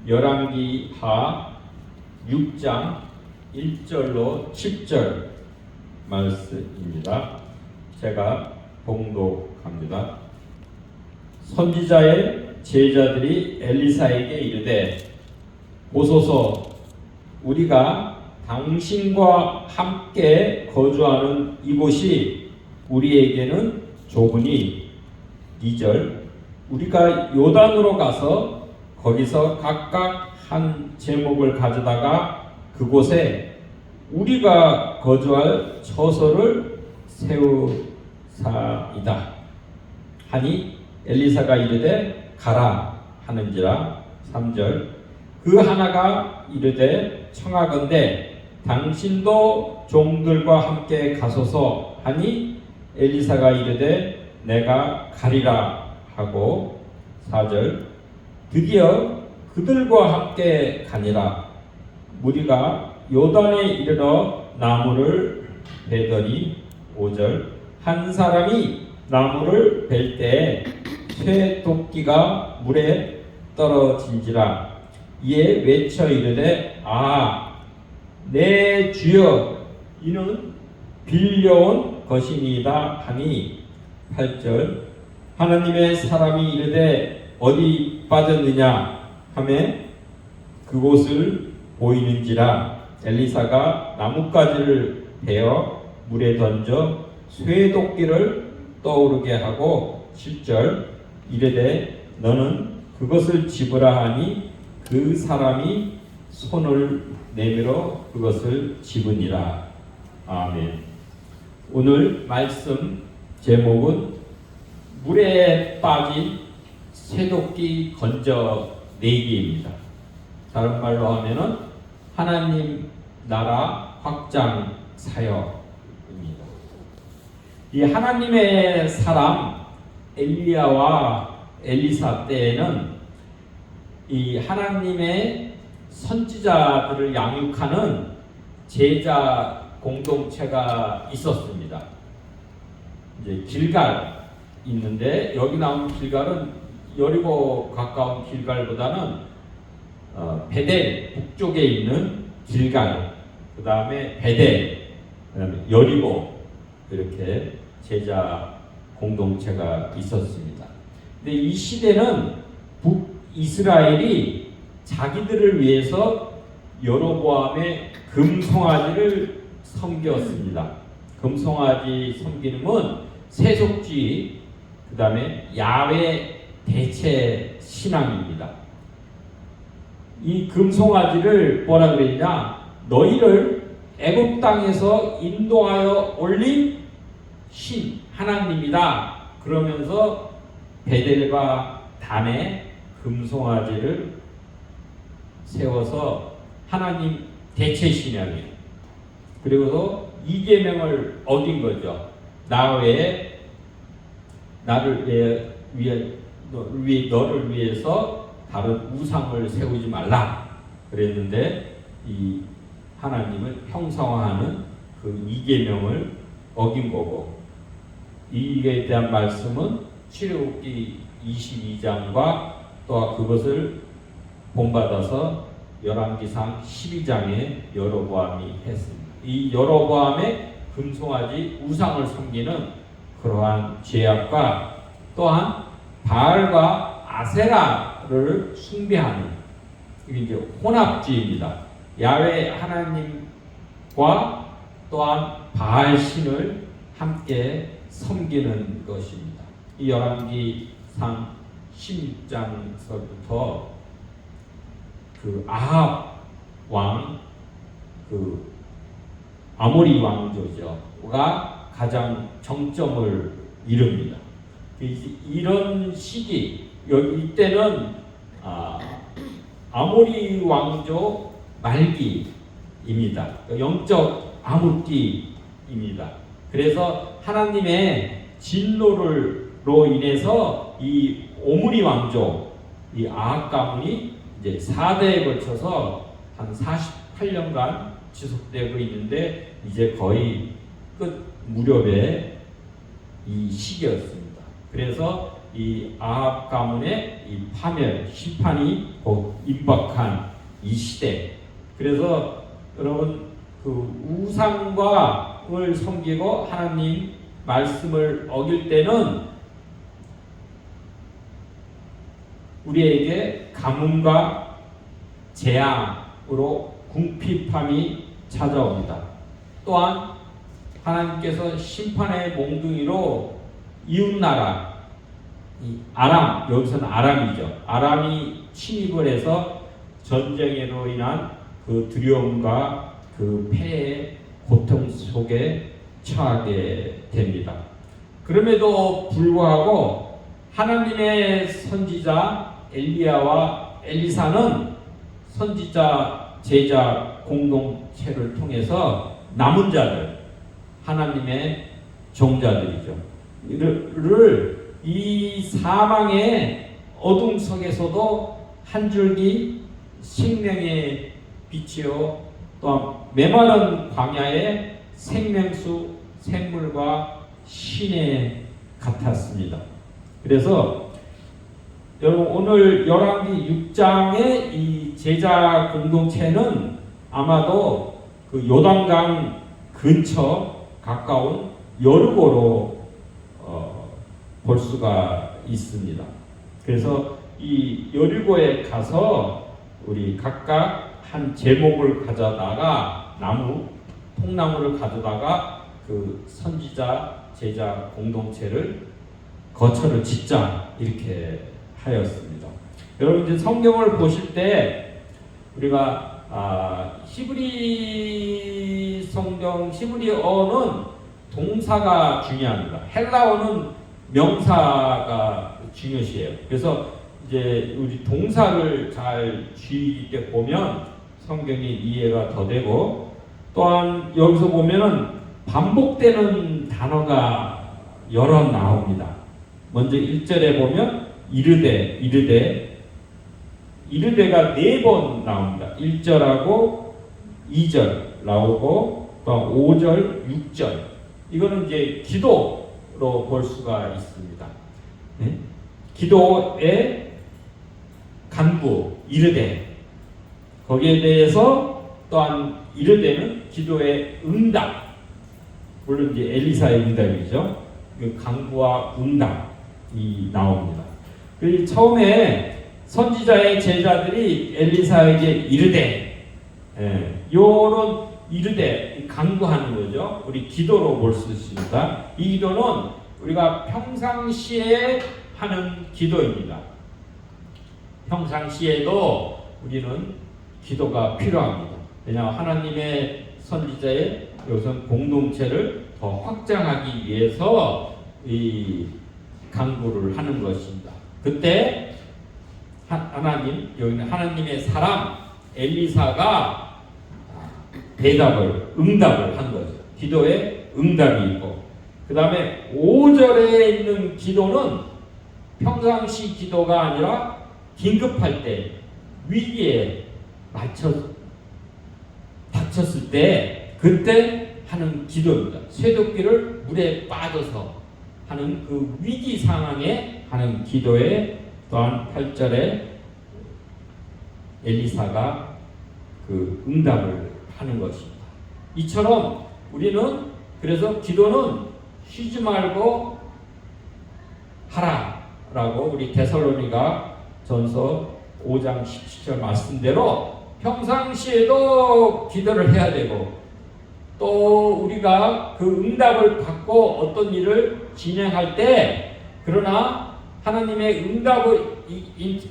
열왕기하 6장 1절로 7절 말씀입니다. 제가 봉독합니다. 선지자의 제자들이 엘리사에게 이르되 보소서, 우리가 당신과 함께 거주하는 이곳이 우리에게는 좁으니 2절 우리가 요단으로 가서 거기서 각각 한 제목을 가져다가 그곳에 우리가 거주할 처소를 세우사이다 하니 엘리사가 이르되 가라 하는지라. 3절 그 하나가 이르되 청하건대 당신도 종들과 함께 가소서 하니 엘리사가 이르되 내가 가리라 하고. 4절 드디어 그들과 함께 가니라. 무리가 요단에 이르러 나무를 베더니 5절 한 사람이 나무를 벨 때에 쇠도끼가 물에 떨어진지라. 이에 외쳐 이르되 내 주여, 이는 빌려온 것이니이다 하니. 8절 하나님의 사람이 이르되 어디 빠졌느냐 하매 그곳을 보이는지라. 엘리사가 나뭇가지를 베어 물에 던져 쇠도끼를 떠오르게 하고. 10절 이르되 너는 그것을 집으라 하니 그 사람이 손을 내밀어 그것을 집으니라. 아멘. 오늘 말씀 제목은 물에 빠진 쇠도끼 건져내기입니다. 다른 말로 하면은 하나님 나라 확장 사역입니다. 이 하나님의 사람 엘리야와 엘리사 때에는 이 하나님의 선지자들을 양육하는 제자 공동체가 있었습니다. 이제 길갈 있는데, 여기 나온 길갈은 여리고 가까운 길갈보다는 베델 북쪽에 있는 길갈, 그 다음에 베델, 그 다음에 여리고, 이렇게 제자 공동체가 있었습니다. 근데 이 시대는 북이스라엘이 자기들을 위해서 여로보암의 금송아지를 섬겼습니다. 금송아지 섬기는 건 세속주의, 그 다음에 야훼 대체 신앙입니다. 이 금송아지를 뭐라 그랬냐? 너희를 애굽 땅에서 인도하여 올린 신 하나님이다. 그러면서 베델과 단에 금송아지를 세워서 하나님 대체 신앙이에요. 그리고서 이계명을 얻은 거죠. 나 외에 너를 위해서 다른 우상을 세우지 말라 그랬는데, 이 하나님을 형상화하는 그 이계명을 어긴 거고, 이에 대한 말씀은 출애굽기 22장과 또 그것을 본받아서 열왕기상 12장에 여로보암이 했습니다. 이 여로보암의 금송아지 우상을 섬기는 그러한 죄악과 또한 바알과 아세라를 숭배하는, 이게 이제 혼합주의입니다. 야훼 하나님과 또한 바알 신을 함께 섬기는 것입니다. 이 열왕기상 16장서부터 그 아합 왕, 그 아모리 왕조가 가장 정점을 이룹니다. 이런 시기, 이때는 아모리 왕조 말기입니다. 영적 암흑기입니다. 그래서 하나님의 진노로 인해서 이 오므리 왕조, 이 아합 가문이 이제 4대에 걸쳐서 한 48년간 지속되고 있는데, 이제 거의 끝 무렵에 이 시기였습니다. 그래서 이 아합 가문의 이 파멸, 심판이 곧 임박한 이 시대. 그래서 여러분 그 우상과을 섬기고 하나님 말씀을 어길 때는 우리에게 가뭄과 재앙으로 궁핍함이 찾아옵니다. 또한 하나님께서 심판의 몽둥이로 이웃나라 이 아람, 여기서는 아람이죠. 아람이 침입을 해서 전쟁으로 인한 그 두려움과 그 폐의 고통 속에 처하게 됩니다. 그럼에도 불구하고 하나님의 선지자 엘리야와 엘리사는 선지자 제자 공동체를 통해서 남은 자들, 하나님의 종자들이죠. 이 사망의 어둠 속에서도 한 줄기 생명의 빛이요 또한 메마른 광야의 생명수 샘물과 신에 같았습니다. 그래서 여러분 오늘 열왕기 6장의 이 제자 공동체는 아마도 그 요단강 근처 가까운 여리고로 볼 수가 있습니다. 그래서 이 여리고에 가서 우리 각각 한 제목을 가져다가 통나무를 가져다가 그 선지자 제자 공동체를 거처를 짓자 이렇게 하였습니다. 여러분 이제 성경을 보실 때 우리가 히브리 성경 히브리어는 동사가 중요합니다. 헬라어는 명사가 중요시해요. 그래서 이제 우리 동사를 잘 주의 깊게 보면 성경이 이해가 더 되고 또한 여기서 보면은 반복되는 단어가 여러 나옵니다. 먼저 1절에 보면 이르되가 4번 나옵니다. 1절하고 2절 나오고 또 5절, 6절. 이거는 이제 기도로 볼 수가 있습니다. 네? 기도의 간구, 이르되. 거기에 대해서 또한 이르되는 기도의 응답. 물론 이제 엘리사의 응답이죠. 그 간구와 응답이 나옵니다. 그리고 처음에 선지자의 제자들이 엘리사에게 이르되, 요런 이르되 간구하는 거죠. 우리 기도로 볼 수 있습니다. 이 기도는 우리가 평상시에 하는 기도입니다. 평상시에도 우리는 기도가 필요합니다. 왜냐하면 하나님의 선지자의 여기서 공동체를 더 확장하기 위해서 이 간구를 하는 것입니다. 그때 여기는 하나님의 사람 엘리사가 응답을 한 거죠. 기도에 응답이 있고 그 다음에 5절에 있는 기도는 평상시 기도가 아니라 긴급할 때 위기에 닥쳤을 때 그때 하는 기도입니다. 쇠도끼를 물에 빠져서 하는 그 위기 상황에 하는 기도에 또한 8절에 엘리사가 그 응답을 하는 것입니다. 이처럼 우리는 그래서 기도는 쉬지 말고 하라라고 우리 데살로니가 전서 5장 17절 말씀대로 평상시에도 기도를 해야 되고 또 우리가 그 응답을 받고 어떤 일을 진행할 때 그러나 하나님의 응답을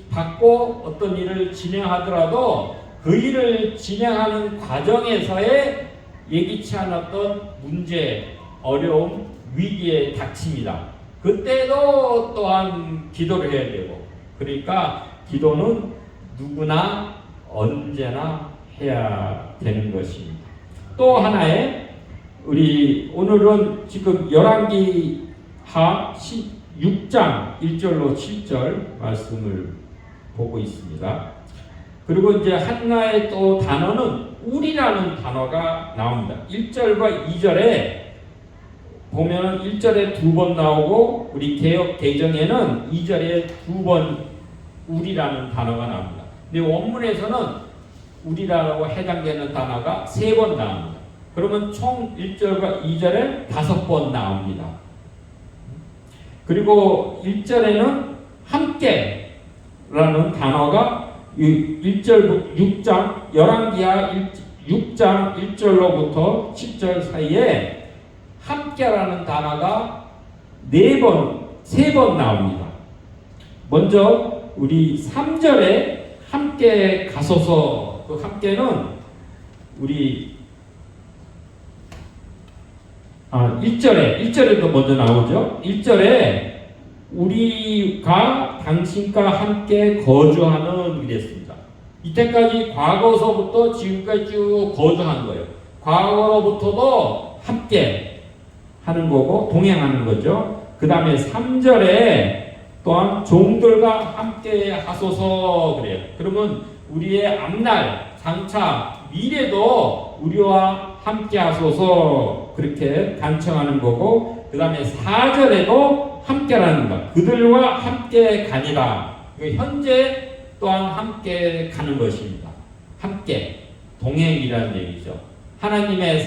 받고 어떤 일을 진행하더라도 그 일을 진행하는 과정에서의 예기치 않았던 문제, 어려움, 위기에 닥칩니다. 그때도 또한 기도를 해야 되고 그러니까 기도는 누구나 언제나 해야 되는 것입니다. 또 하나의 우리 오늘은 지금 열왕기하 6장 1절로 7절 말씀을 보고 있습니다. 그리고 이제 하나의 또 단어는 우리라는 단어가 나옵니다. 1절과 2절에 보면 1절에 2번 나오고 우리 개역 개정에는 2절에 2번 우리라는 단어가 나옵니다. 근데 원문에서는 우리라고 해당되는 단어가 3번 나옵니다. 그러면 총 1절과 2절에 5번 나옵니다. 그리고 1절에는 함께라는 단어가 1절 6장 열왕기하 6장 1절로부터 7절 사이에 함께라는 단어가 3번 나옵니다. 먼저 우리 3절에 함께 가소서, 그 함께는 우리 1절에도 먼저 나오죠. 1절에 우리가 당신과 함께 거주하는 이랬습니다. 이때까지 과거서부터 지금까지 쭉 거주하는 거예요. 과거로부터도 함께 하는 거고 동행하는 거죠. 그 다음에 3절에 또한 종들과 함께 하소서 그래요. 그러면 우리의 앞날, 장차, 미래도 우리와 함께 하소서 그렇게 간청하는 거고, 그 다음에 4절에도 함께라는 것, 그들과 함께 가니라. 현재 또한 함께 가는 것입니다. 함께, 동행이라는 얘기죠. 하나님의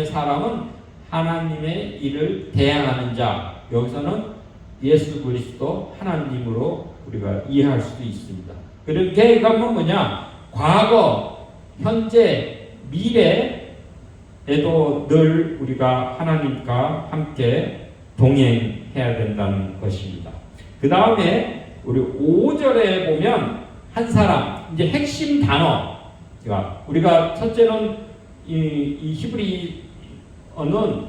사람은 하나님의 일을 대항하는 자. 여기서는 예수 그리스도 하나님으로 우리가 이해할 수도 있습니다. 그렇게 가면 뭐냐? 과거, 현재, 미래에도 늘 우리가 하나님과 함께 동행해야 된다는 것입니다. 그 다음에 우리 5절에 보면 한 사람, 이제 핵심 단어. 우리가 첫째는 이 히브리어는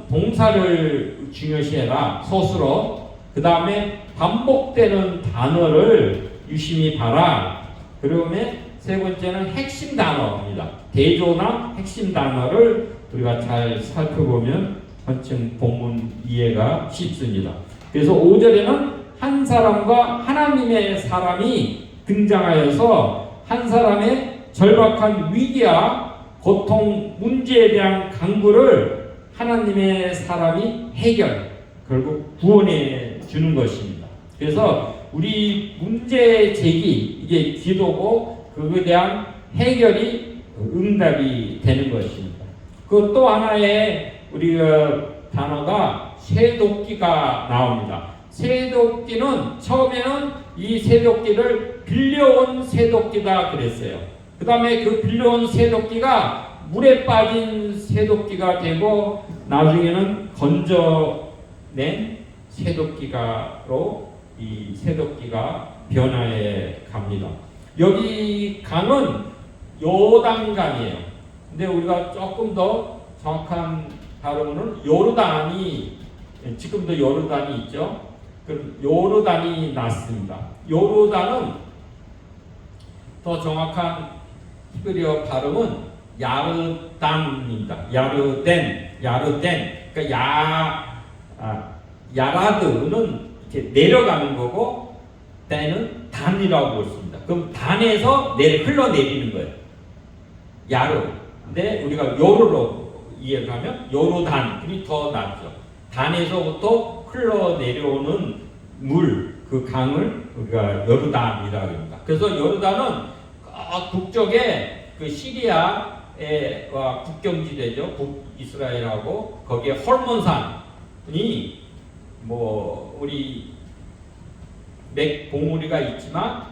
동사를 중요시해라, 서술어. 그 다음에 반복되는 단어를 유심히 봐라. 그다음에 세 번째는 핵심 단어입니다. 대조나 핵심 단어를 우리가 잘 살펴보면 한층 본문 이해가 쉽습니다. 그래서 5절에는 한 사람과 하나님의 사람이 등장하여서 한 사람의 절박한 위기와 고통, 문제에 대한 강구를 하나님의 사람이 결국 구원해 주는 것입니다. 그래서 우리 문제 제기, 이게 기도고 그거에 대한 해결이 응답이 되는 것입니다. 그 또 하나의 우리가 단어가 쇠도끼가 나옵니다. 쇠도끼는 처음에는 이 쇠도끼를 빌려온 쇠도끼다 그랬어요. 그 다음에 그 빌려온 쇠도끼가 물에 빠진 쇠도끼가 되고 나중에는 건져낸 쇠도끼가로 이 쇠도끼가 변화해 갑니다. 여기 강은 요단강이에요. 근데 우리가 조금 더 정확한 발음은 요르단이, 지금도 요르단이 있죠. 그 요르단이 났습니다. 요르단은 더 정확한 히브리어 발음은 야르단입니다. 야르덴. 그러니까 야라드는 이렇게 내려가는 거고, 댄은 단이라고 볼 수 있습니다. 그럼 단에서 흘러내리는 거예요. 야르. 근데 우리가 요르로 이해를 하면 요르단이 더 낫죠. 단에서부터 흘러내려오는 물, 그 강을 우리가 요르단이라고 합니다. 그래서 요르단은 북쪽에 그 시리아와 국경지대죠. 북이스라엘하고 거기에 헐몬산이 우리 맥봉우리가 있지만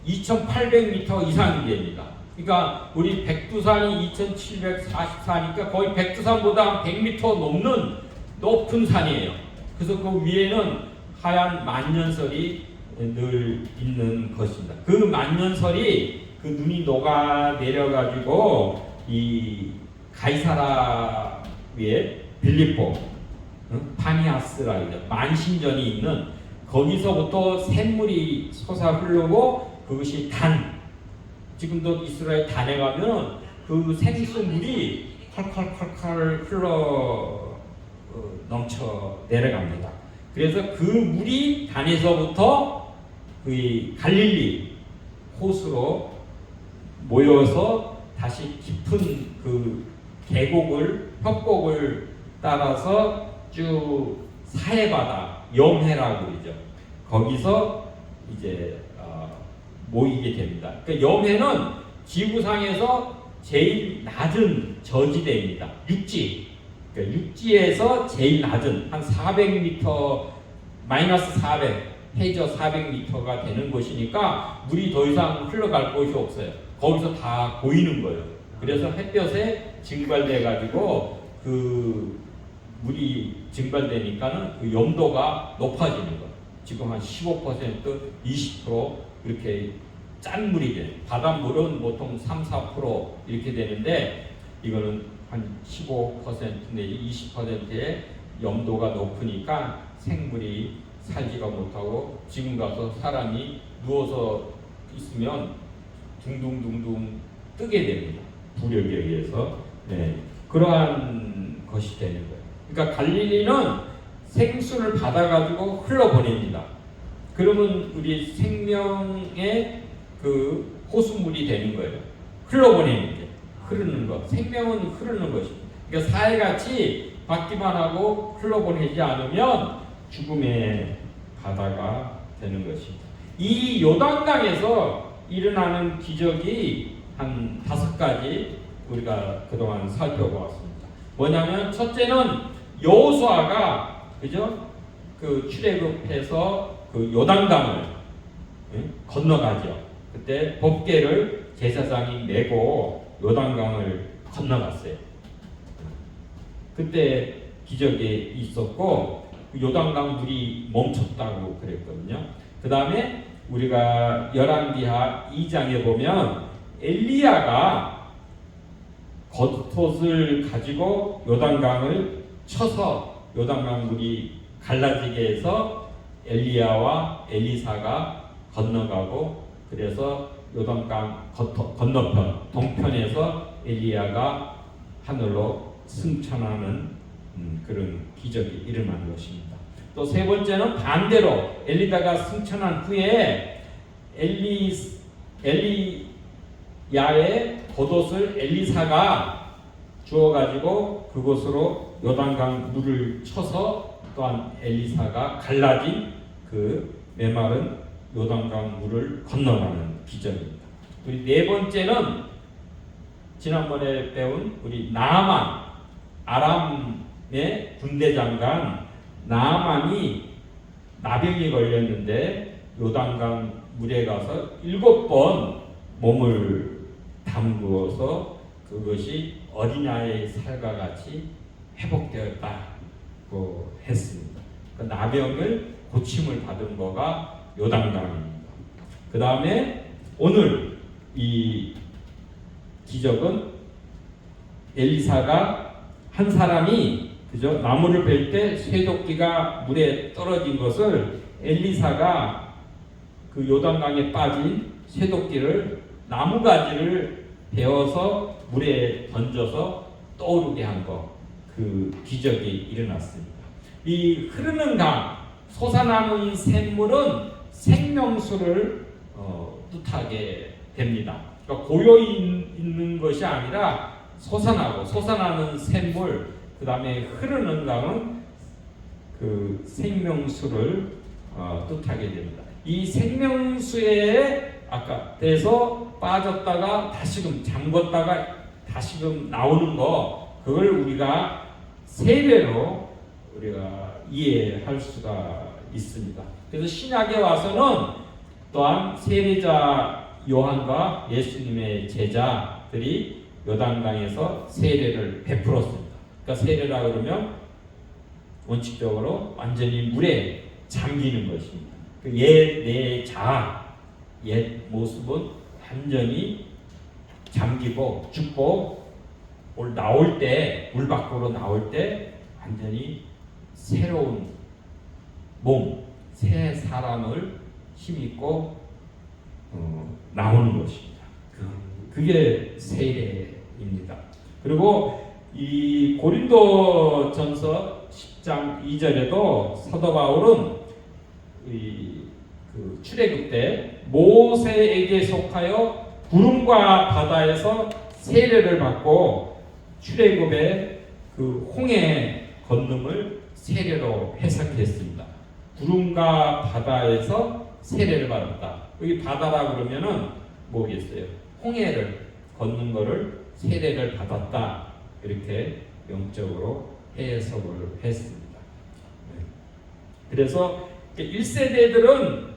2,800m 이상이 됩니다. 그러니까 우리 백두산이 2,744니까 거의 백두산보다 100m 넘는 높은 산이에요. 그래서 그 위에는 하얀 만년설이 늘 있는 것입니다. 그 만년설이 그 눈이 녹아 내려가지고 이 가이사라 위에 빌립보, 파니아스라 그러죠. 만신전이 있는 거기서부터 샘물이 솟아 흐르고 그것이 지금도 이스라엘 단에 가면 그 생수물이 컬컬컬컬 흘러 넘쳐 내려갑니다. 그래서 그 물이 단에서부터 그 갈릴리 호수로 모여서 다시 깊은 그 협곡을 따라서 쭉 사해바다, 염해라고 그러죠. 거기서 이제 모이게 됩니다. 그러니까 염해는 지구상에서 제일 낮은 저지대입니다. 육지. 그러니까 육지에서 제일 낮은 한 400m 마이너스 400 해저 400m가 되는 곳이니까 물이 더 이상 흘러갈 곳이 없어요. 거기서 다 보이는 거예요. 그래서 햇볕에 증발돼 가지고 그 물이 증발되니까는 그 염도가 높아지는 거예요. 지금 한 15%, 20% 이렇게 짠 물이 돼요. 바닷물은 보통 3, 4% 이렇게 되는데 이거는 한 15% 내지 20%의 염도가 높으니까 생물이 살지가 못하고 지금 가서 사람이 누워서 있으면 둥둥둥둥 뜨게 됩니다. 부력에 의해서. 네. 그러한 것이 되는 거예요. 그러니까 갈릴리는 생수를 받아가지고 흘러보냅니다. 그러면 우리 생명의 그 호수물이 되는 거예요. 흘러보내는 게. 흐르는 것. 생명은 흐르는 것입니다. 그러니까 사해같이 받기만 하고 흘러보내지 않으면 죽음의 바다가 되는 것입니다. 이 요단강에서 일어나는 기적이 한 5가지 우리가 그동안 살펴보았습니다. 뭐냐면 첫째는 여호수아가 그죠? 그 출애굽해서 그 요단강을 건너가죠. 그때 법궤를 제사장이 메고 요단강을 건너갔어요. 그때 기적이 있었고 요단강 물이 멈췄다고 그랬거든요. 그 다음에 우리가 열왕기하 2장에 보면 엘리야가 겉옷을 가지고 요단강을 쳐서 요단강 물이 갈라지게 해서 엘리야와 엘리사가 건너가고 그래서 요단강 건너편 동편에서 엘리야가 하늘로 승천하는 그런 기적이 일어난 것입니다. 또 세 번째는 반대로 엘리야가 승천한 후에 엘리야의 겉옷을 엘리사가 주어가지고 그곳으로 요단강 물을 쳐서 또한 엘리사가 갈라진 그 메마른 요단강 물을 건너가는 기적입니다. 우리 네 번째는 지난번에 배운 우리 나아만 아람의 군대 장관 나아만이 나병이 걸렸는데 요단강 물에 가서 7번 몸을 담그어서 그것이 어린아이의 살과 같이 회복되었다고 했습니다. 그 나병을 고침을 받은 거가 요단강입니다. 그 다음에 오늘 이 기적은 엘리사가 한 사람이 그죠? 나무를 벨 때 쇠도끼가 물에 떨어진 것을 엘리사가 그 요단강에 빠진 쇠도끼를 나무가지를 베어서 물에 던져서 떠오르게 한 것, 그 기적이 일어났습니다. 이 흐르는 강, 솟아나는 샘물은 생명수를 뜻하게 됩니다. 그러니까 고여 있는 것이 아니라 솟아나는 샘물, 그 다음에 흐르는 강은 그 생명수를 뜻하게 됩니다. 이 생명수에 아까 돼서 빠졌다가 다시금 잠궜다가 다시금 나오는 거, 그걸 우리가 세례로 우리가 이해할 수가 있습니다. 그래서 신약에 와서는 또한 세례자 요한과 예수님의 제자들이 요단강에서 세례를 베풀었습니다. 그러니까 세례라 그러면 원칙적으로 완전히 물에 잠기는 것입니다. 내 옛 모습은 완전히 잠기고 죽고 나올 때, 물 밖으로 나올 때 완전히 새로운 몸, 새 사람을 힘입고 나오는 것입니다. 그게 세례입니다. 그리고 이 고린도 전서 10장 2절에도 사도 바울은 그 출애굽 때 모세에게 속하여 구름과 바다에서 세례를 받고 출애굽의 그 홍해 건너을 세례로 해석했습니다. 구름과 바다에서 세례를 받았다. 여기 바다라 그러면은 뭐겠어요? 홍해를 건넌 거를 세례를 받았다. 이렇게 영적으로 해석을 했습니다. 그래서 1세대들은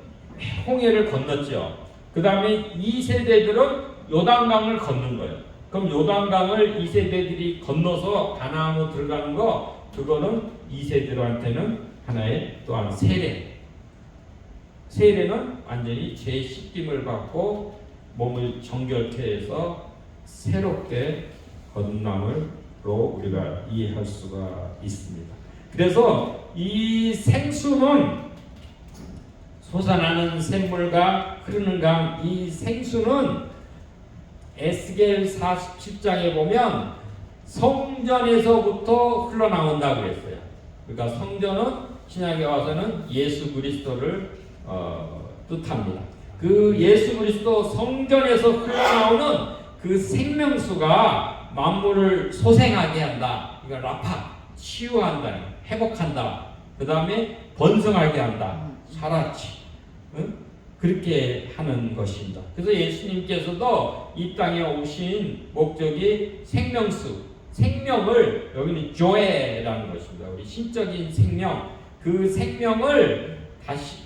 홍해를 건넜죠. 그 다음에 2세대들은 요단강을 건넌 거예요. 그럼 요단강을 2세대들이 건너서 가나안으로 들어가는 거, 그거는 2세대들한테는 하나의 또한 세례. 세례는 완전히 죄 씻김을 받고 몸을 정결케 해서 새롭게 거듭남으로 우리가 이해할 수가 있습니다. 그래서 이 생수는 솟아나는 샘물과 흐르는 강, 이 생수는 에스겔 47장에 보면 성전에서부터 흘러나온다고 그랬어요. 그러니까 성전은 신약에 와서는 예수 그리스도를 뜻합니다. 그 예수 그리스도 성전에서 흘러나오는 그 생명수가 만물을 소생하게 한다. 이거 라파, 치유한다, 회복한다. 그 다음에 번성하게 한다. 살았지. 응? 그렇게 하는 것입니다. 그래서 예수님께서도 이 땅에 오신 목적이 생명수, 생명을, 여기는 조에라는 것입니다. 우리 신적인 생명, 그 생명을 다시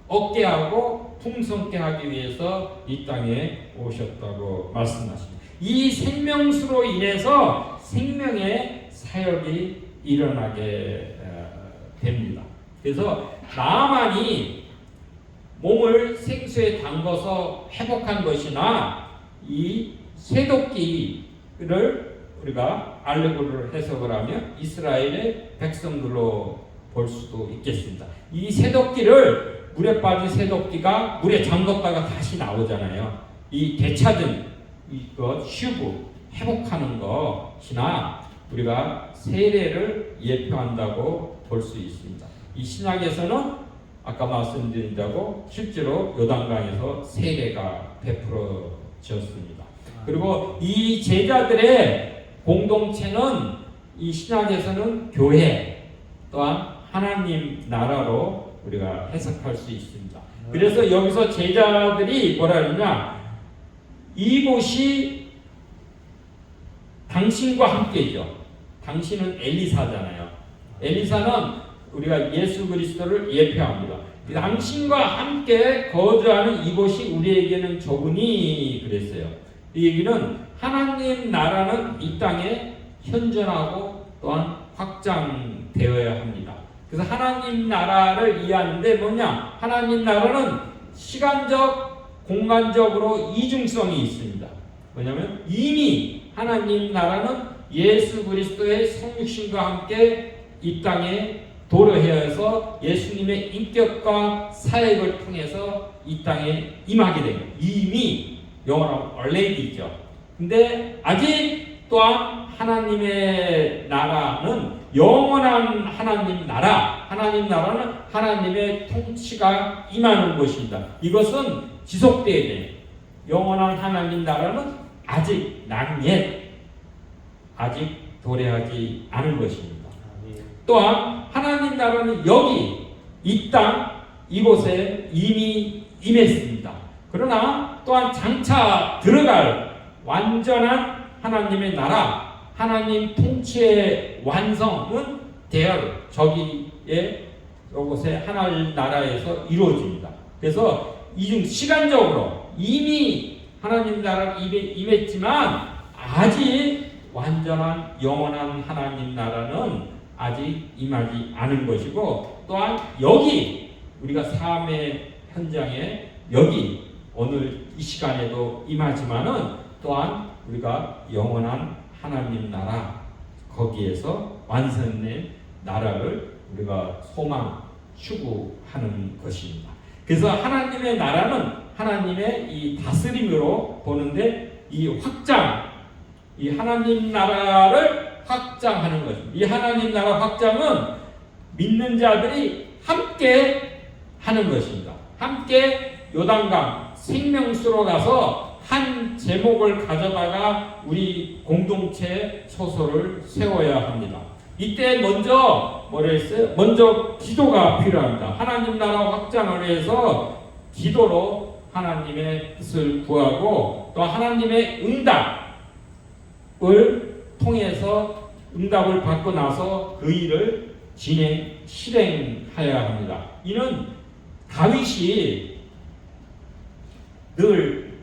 얻게 하고 풍성케 하기 위해서 이 땅에 오셨다고 말씀하십니다. 이 생명수로 인해서 생명의 사역이 일어나게 됩니다. 그래서 나만이 몸을 생수에 담궈서 회복한 것이나 이 쇠도끼를 우리가 알레고리로 해석을 하면 이스라엘의 백성들로 볼 수도 있겠습니다. 이 쇠도끼를 물에 빠진 쇠도끼가 물에 잠갔다가 다시 나오잖아요. 이 되찾은 이것 슈브 회복하는 것이나 우리가 세례를 예표한다고 볼 수 있습니다. 이 신약에서는 아까 말씀드린 대로 실제로 요단강에서 세례가 베풀어졌습니다. 그리고 이 제자들의 공동체는 이 신약에서는 교회 또한 하나님 나라로 우리가 해석할 수 있습니다. 그래서 여기서 제자들이 뭐라 그러냐, 이곳이 당신과 함께죠. 당신은 엘리사잖아요. 엘리사는 우리가 예수 그리스도를 예표합니다. 당신과 함께 거주하는 이곳이 우리에게는 적으니 그랬어요. 이 얘기는 하나님 나라는 이 땅에 현존하고 또한 확장되어야 합니다. 그래서 하나님 나라를 이해하는데 뭐냐? 하나님 나라는 시간적, 공간적으로 이중성이 있습니다. 뭐냐면 이미 하나님 나라는 예수 그리스도의 성육신과 함께 이 땅에 도래해서 예수님의 인격과 사역을 통해서 이 땅에 임하게 됩니다. 이미 영어로 already죠. 근데 아직 또한 하나님의 나라는 영원한 하나님 나라, 하나님 나라는 하나님의 통치가 임하는 것입니다. 이것은 지속돼야 돼요. 영원한 하나님 나라는 아직 낭옛, 아직 도래하지 않은 것입니다. 또한 하나님 나라는 여기 이 땅 이곳에 이미 임했습니다. 그러나 또한 장차 들어갈 완전한 하나님의 나라, 하나님 통치의 완성은 대열 저기에 이곳에 하나님 나라에서 이루어집니다. 그래서 이중 시간적으로 이미 하나님 나라를 임했지만 아직 완전한 영원한 하나님 나라는 아직 임하지 않은 것이고, 또한 여기 우리가 삶의 현장에 여기 오늘 이 시간에도 임하지만은 또한 우리가 영원한 하나님 나라 거기에서 완성된 나라를 우리가 소망 추구하는 것입니다. 그래서 하나님의 나라는 하나님의 이 다스림으로 보는데 이 확장, 이 하나님 나라를 확장하는 것입니다. 이 하나님 나라 확장은 믿는 자들이 함께 하는 것입니다. 함께 요단강 생명수로 가서 한 제목을 가져다가 우리 공동체 소설을 세워야 합니다. 이때 먼저 뭐라 했어요? 먼저 기도가 필요합니다. 하나님 나라 확장을 위해서 기도로 하나님의 뜻을 구하고 또 하나님의 응답을 통해서 응답을 받고 나서 그 일을 실행하여야 합니다. 이는 다윗이 늘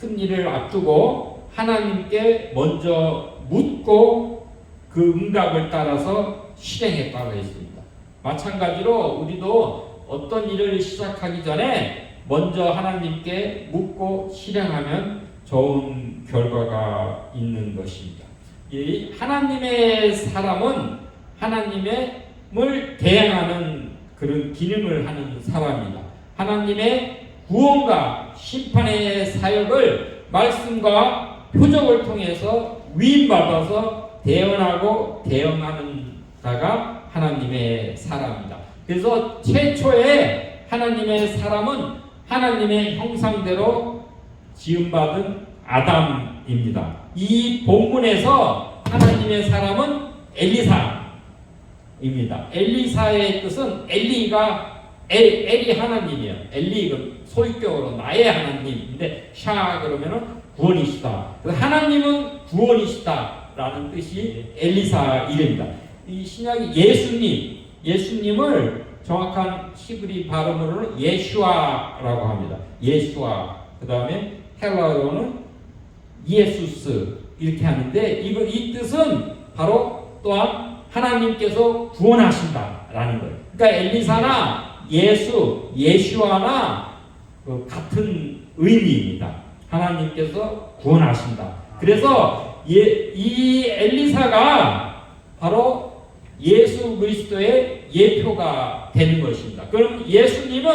큰 일을 앞두고 하나님께 먼저 묻고 그 응답을 따라서 실행했다고 했습니다. 마찬가지로 우리도 어떤 일을 시작하기 전에 먼저 하나님께 묻고 실행하면 좋은 결과가 있는 것입니다. 이 하나님의 사람은 하나님을 대행하는 그런 기능을 하는 사람입니다. 하나님의 구원과 심판의 사역을 말씀과 표적을 통해서 위임받아서 대언하고 대응하는 자가 하나님의 사람입니다. 그래서 최초의 하나님의 사람은 하나님의 형상대로 지음받은 아담입니다. 이 본문에서 하나님의 사람은 엘리사입니다. 엘리사의 뜻은 엘이 하나님이에요. 엘리 소유격으로 나의 하나님인데 샤 그러면은 구원이시다. 하나님은 구원이시다라는 뜻이 엘리사 이름입니다. 이 신약이 예수님을 정확한 히브리 발음으로는 예슈아라고 합니다. 예슈아. 그 다음에 헬라어로는 예수스 이렇게 하는데 이 뜻은 바로 또한 하나님께서 구원하신다라는 거예요. 그러니까 엘리사나 예슈아나 같은 의미입니다. 하나님께서 구원하신다. 그래서 이 엘리사가 바로 예수 그리스도의 예표가 되는 것입니다. 그럼 예수님은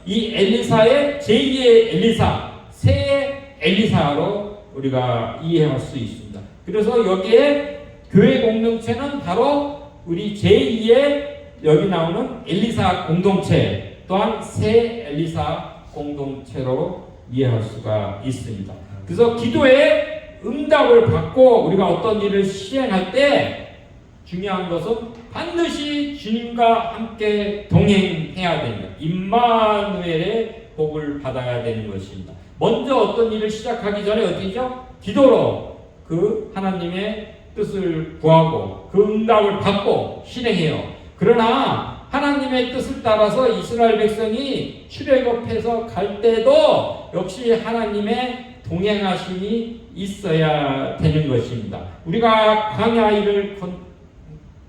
이 엘리사의 제2의 엘리사, 새 엘리사로 우리가 이해할 수 있습니다. 그래서 여기에 교회 공동체는 바로 우리 제2의 여기 나오는 엘리사 공동체 또한 새 엘리사 공동체로 이해할 수가 있습니다. 그래서 기도에 응답을 받고 우리가 어떤 일을 실행할 때 중요한 것은 반드시 주님과 함께 동행해야 됩니다. 임마누엘의 복을 받아야 되는 것입니다. 먼저 어떤 일을 시작하기 전에 어디죠? 기도로 그 하나님의 뜻을 구하고 그 응답을 받고 실행해요. 그러나 하나님의 뜻을 따라서 이스라엘 백성이 출애굽해서 갈 때도 역시 하나님의 동행하심이 있어야 되는 것입니다. 우리가 광야를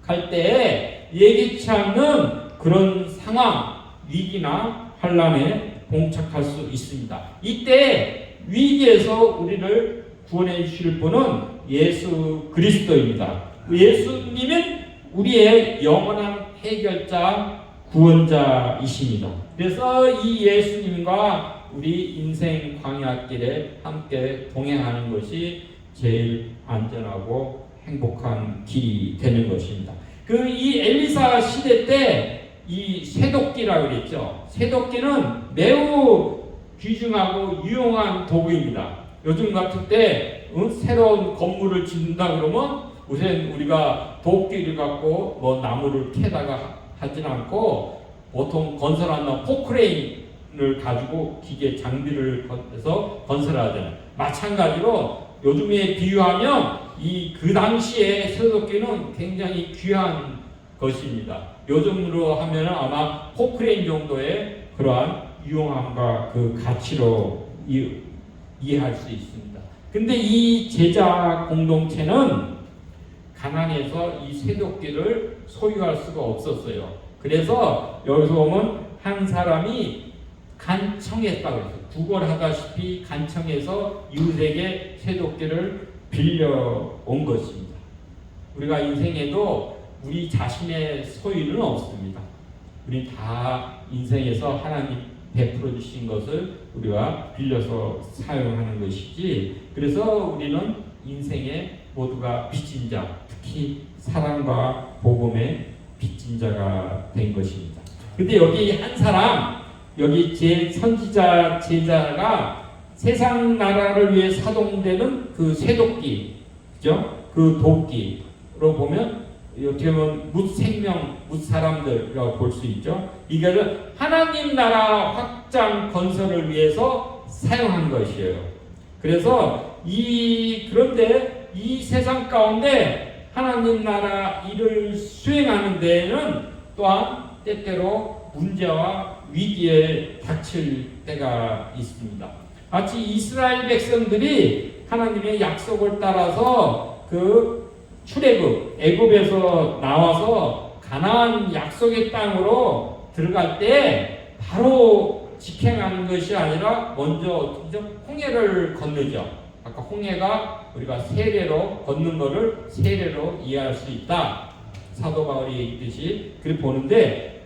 갈 때 예기치 않는 그런 상황, 위기나 환난에 봉착할 수 있습니다. 이때 위기에서 우리를 구원해 주실 분은 예수 그리스도입니다. 예수님은 우리의 영원한 해결자, 구원자이십니다. 그래서 이 예수님과 우리 인생 광야길에 함께 동행하는 것이 제일 안전하고 행복한 길이 되는 것입니다. 이 엘리사 시대 때 이 쇠도끼라고 그랬죠. 쇠도끼는 매우 귀중하고 유용한 도구입니다. 요즘 같은 때 새로운 건물을 짓는다 그러면 우선 우리가 도끼를 갖고 뭐 나무를 캐다가 하진 않고 보통 건설하는 포크레인을 가지고 기계 장비를 해서 건설하잖아요. 마찬가지로 요즘에 비유하면 그 당시에 쇠도끼는 굉장히 귀한 것입니다. 요즘으로 하면 아마 포크레인 정도의 그러한 유용함과 그 가치로 이해할 수 있습니다. 근데 이 제자 공동체는 가난해서 이 쇠도끼를 소유할 수가 없었어요. 그래서 여기서 보면 한 사람이 간청했다고 했어요. 구걸하다시피 간청해서 이웃에게 쇠도끼를 빌려온 것입니다. 우리가 인생에도 우리 자신의 소유는 없습니다. 우리 다 인생에서 하나님 베풀어 주신 것을 우리가 빌려서 사용하는 것이지, 그래서 우리는 인생에 모두가 빚진 자, 특히 사랑과 복음의 빚진 자가 된 것입니다. 근데 여기 한 사람, 여기 선지자 제자가 세상 나라를 위해 사동되는 그 쇠도끼, 그죠? 그 도끼, 보면 어떻게 보면 뭇생명, 뭇사람들이라고 볼 수 있죠. 이거를 하나님 나라 확장 건설을 위해서 사용한 것이에요. 그래서 그런데 이 세상 가운데 하나님 나라 일을 수행하는 데에는 또한 때때로 문제와 위기에 닥칠 때가 있습니다. 마치 이스라엘 백성들이 하나님의 약속을 따라서 그 출애굽 애굽에서 나와서 가나안 약속의 땅으로 들어갈 때 바로 직행하는 것이 아니라 먼저 홍해를 건너죠. 아까 홍해가 우리가 세례로 걷는 것을 세례로 이해할 수 있다. 사도 바울이 있듯이 그렇게 보는데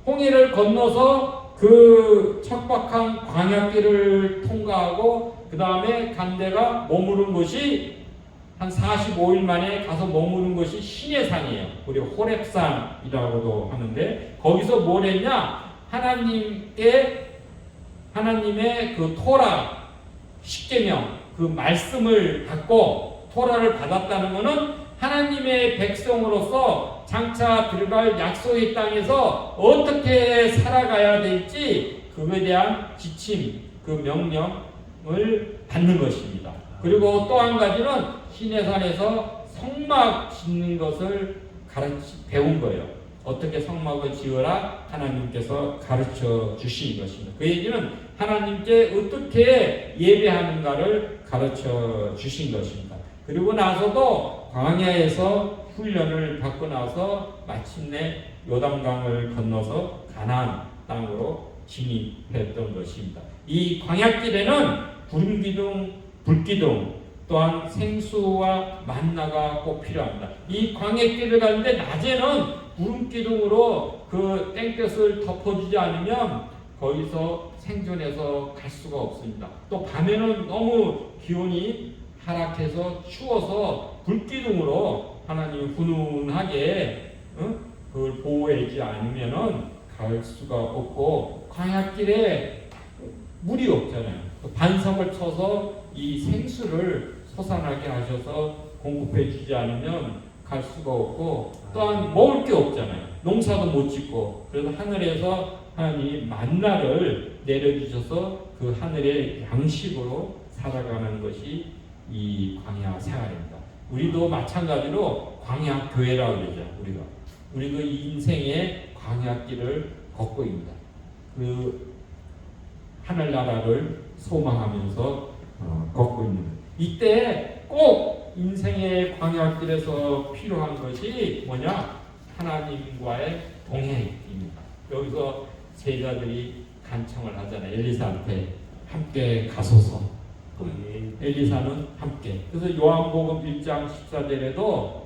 홍해를 건너서 그 척박한 광야길을 통과하고 그 다음에 간대가 머무른 곳이 한 45일 만에 가서 머무는 것이 시내산이에요. 우리 호렙산이라고도 하는데 거기서 뭘 했냐? 하나님의 그 토라 십계명 그 말씀을 받고 토라를 받았다는 것은 하나님의 백성으로서 장차 들어갈 약속의 땅에서 어떻게 살아가야 될지 그거에 대한 지침, 그 명령을 받는 것입니다. 그리고 또 한 가지는 시내산에서 성막 짓는 것을 배운 거예요. 어떻게 성막을 지으라 하나님께서 가르쳐 주신 것입니다. 그 얘기는 하나님께 어떻게 예배하는가를 가르쳐 주신 것입니다. 그리고 나서도 광야에서 훈련을 받고 나서 마침내 요단강을 건너서 가나안 땅으로 진입했던 것입니다. 이 광야길에는 구름기둥, 불기둥 또한 생수와 만나가 꼭 필요합니다. 이 광야길을 가는데 낮에는 구름기둥으로 그 땡볕을 덮어주지 않으면 거기서 생존해서 갈 수가 없습니다. 또 밤에는 너무 기온이 하락해서 추워서 불기둥으로 하나님이 훈훈하게 그걸 보호하지 않으면은 갈 수가 없고 광야길에 물이 없잖아요. 반석을 쳐서 이 생수를 솟아나게 하셔서 공급해 주지 않으면 갈 수가 없고 또한 먹을 게 없잖아요. 농사도 못 짓고 그래서 하늘에서 하나님이 만나를 내려주셔서 그 하늘의 양식으로 살아가는 것이 이 광야 생활입니다. 우리도 마찬가지로 광야 교회라고 그러죠. 우리도 이 인생의 광야길을 걷고 있습니다. 그 하늘나라를 소망하면서 걷고 있는 이때 꼭 인생의 광야길에서 필요한 것이 뭐냐? 하나님과의 동행입니다. 여기서 제자들이 간청을 하잖아요. 엘리사한테 함께 가소서. 엘리사는 함께. 그래서 요한복음 1장 14절에도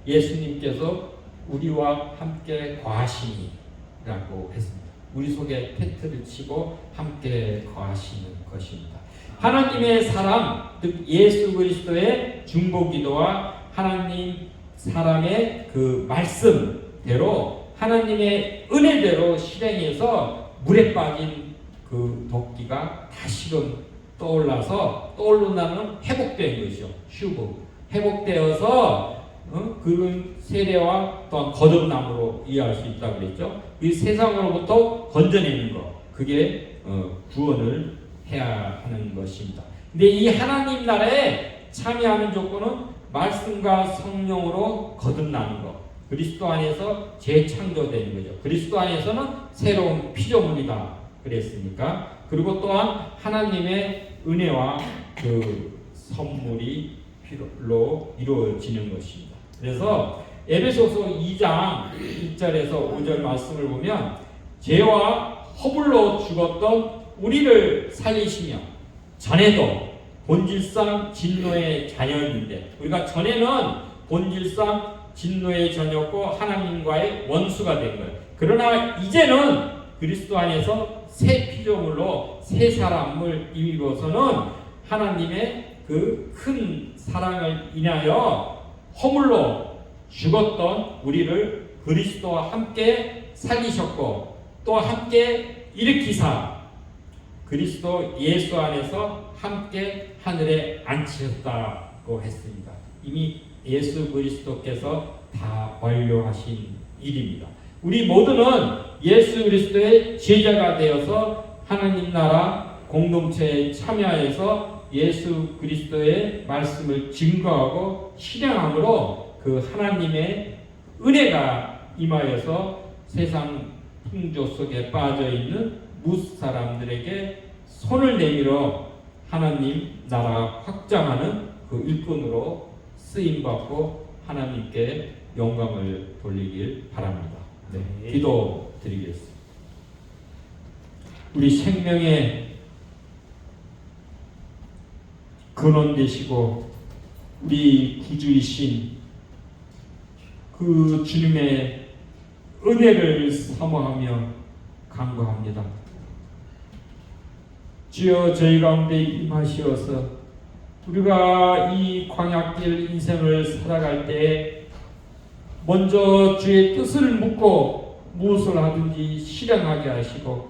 예수님께서 우리와 함께 거하시니라고 했습니다. 우리 속에 텐트를 치고 함께 거하시는 것입니다. 하나님의 사람, 즉 예수 그리스도의 중보기도와 하나님 사람의 그 말씀대로 하나님의 은혜대로 실행해서 물에 빠진 그 도끼가 다시금 떠올라서 회복된 것이죠. 슈브 회복되어서 그 세례와 또한 거듭남으로 이해할 수 있다고 그랬죠. 이 세상으로부터 건져내는 것, 그게 구원을 해야 하는 것입니다. 근데 이 하나님 나라에 참여하는 조건은 말씀과 성령으로 거듭나는 것, 그리스도 안에서 재창조되는 거죠. 그리스도 안에서는 새로운 피조물이다 그랬으니까. 그리고 또한 하나님의 은혜와 그 선물이 필요로 이루어지는 것입니다. 그래서 에베소서 2장 1절에서 5절 말씀을 보면 죄와 허물로 죽었던 우리를 살리시며 전에도 본질상 진노의 자녀인데 우리가 전에는 본질상 진노의 자녀였고 하나님과의 원수가 된 거예요. 그러나 이제는 그리스도 안에서 새 피조물로 새 사람을 이루어서는 하나님의 그 큰 사랑을 인하여 허물로 죽었던 우리를 그리스도와 함께 살리셨고 또 함께 일으키사 그리스도 예수 안에서 함께 하늘에 앉히셨다고 기뻐했습니다. 이미 예수 그리스도께서 다 완료하신 일입니다. 우리 모두는 예수 그리스도의 제자가 되어서 하나님 나라 공동체에 참여해서 예수 그리스도의 말씀을 증거하고 실행함으로 그 하나님의 은혜가 임하여서 세상 풍조 속에 빠져있는 무스 사람들에게 손을 내밀어 하나님 나라 확장하는 그 일꾼으로 쓰임받고 하나님께 영광을 돌리길 바랍니다. 네, 기도 드리겠습니다. 우리 생명의 근원 되시고 우리 구주이신 그 주님의 은혜를 사모하며 간구합니다. 주여 저희 가운데 임하시어서 우리가 이 광야길 인생을 살아갈 때 먼저 주의 뜻을 묻고 무엇을 하든지 실행하게 하시고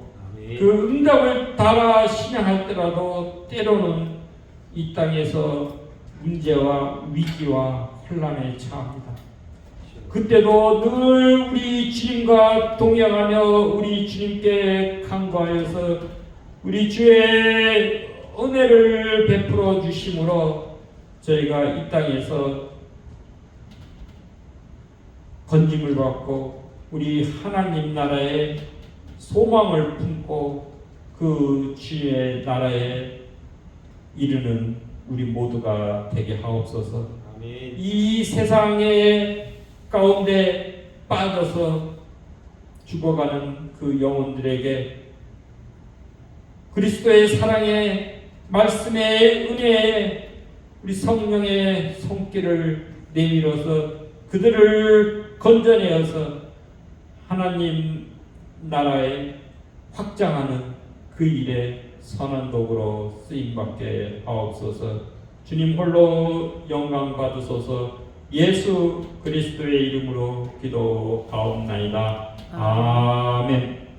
그 응답을 따라 실행할 때라도 때로는 이 땅에서 문제와 위기와 혼란에 처합니다. 그때도 늘 우리 주님과 동행하며 우리 주님께 간구하여서 우리 주의 은혜를 베풀어 주심으로 저희가 이 땅에서 건짐을 받고 우리 하나님 나라의 소망을 품고 그 주의 나라에 이르는 우리 모두가 되게 하옵소서. 아멘. 이 세상의 가운데 빠져서 죽어가는 그 영혼들에게 그리스도의 사랑의 말씀의 은혜에 우리 성령의 손길을 내밀어서 그들을 건져내어서 하나님 나라에 확장하는 그 일에 선한 도구로 쓰임받게 하옵소서. 주님 홀로 영광 받으소서. 예수 그리스도의 이름으로 기도하옵나이다. 아멘.